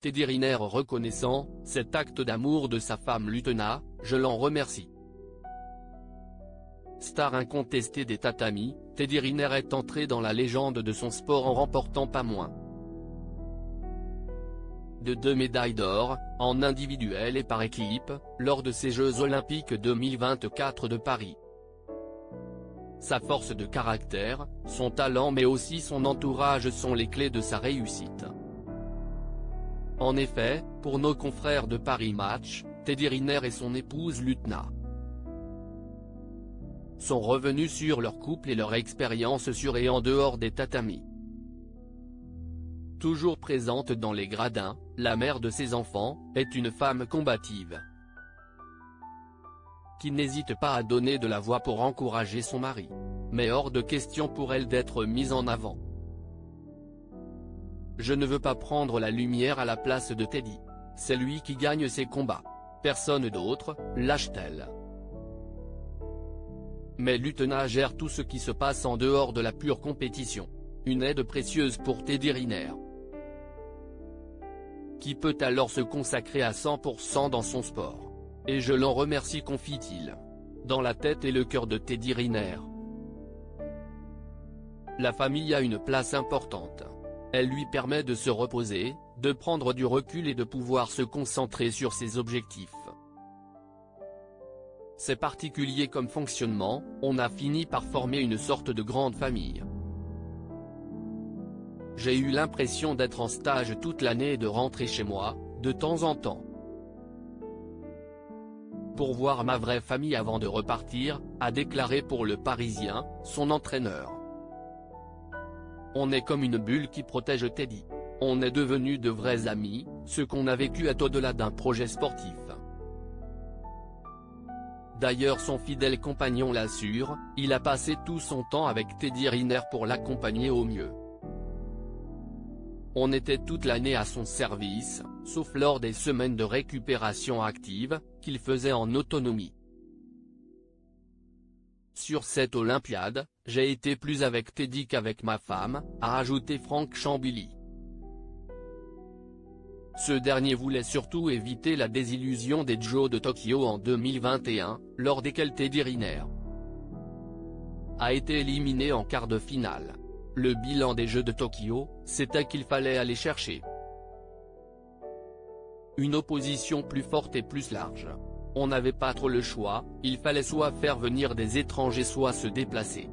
Teddy Riner reconnaissant cet acte d'amour de sa femme Lutena, je l'en remercie. Star incontestée des tatamis, Teddy Riner est entré dans la légende de son sport en remportant pas moins de 2 médailles d'or, en individuel et par équipe, lors de ces Jeux Olympiques 2024 de Paris. Sa force de caractère, son talent mais aussi son entourage sont les clés de sa réussite. En effet, pour nos confrères de Paris Match, Teddy Riner et son épouse Lutena sont revenus sur leur couple et leur expérience sur et en dehors des tatamis. Toujours présente dans les gradins, la mère de ses enfants, est une femme combative qui n'hésite pas à donner de la voix pour encourager son mari. Mais hors de question pour elle d'être mise en avant. Je ne veux pas prendre la lumière à la place de Teddy. C'est lui qui gagne ses combats. Personne d'autre, lâche-t-elle. Mais Lutena gère tout ce qui se passe en dehors de la pure compétition. Une aide précieuse pour Teddy Riner, qui peut alors se consacrer à 100% dans son sport. Et je l'en remercie, confie-t-il. Dans la tête et le cœur de Teddy Riner, la famille a une place importante. Elle lui permet de se reposer, de prendre du recul et de pouvoir se concentrer sur ses objectifs. C'est particulier comme fonctionnement, on a fini par former une sorte de grande famille. J'ai eu l'impression d'être en stage toute l'année et de rentrer chez moi, de temps en temps, pour voir ma vraie famille avant de repartir, a déclaré pour Le Parisien, son entraîneur. On est comme une bulle qui protège Teddy. On est devenus de vrais amis, ce qu'on a vécu est au-delà d'un projet sportif. D'ailleurs son fidèle compagnon l'assure, il a passé tout son temps avec Teddy Riner pour l'accompagner au mieux. On était toute l'année à son service, sauf lors des semaines de récupération active, qu'il faisait en autonomie. Sur cette Olympiade, j'ai été plus avec Teddy qu'avec ma femme, a ajouté Franck Chambili. Ce dernier voulait surtout éviter la désillusion des Jeux de Tokyo en 2021, lors desquels Teddy Riner a été éliminé en quart de finale. Le bilan des Jeux de Tokyo, c'était qu'il fallait aller chercher une opposition plus forte et plus large. On n'avait pas trop le choix, il fallait soit faire venir des étrangers soit se déplacer.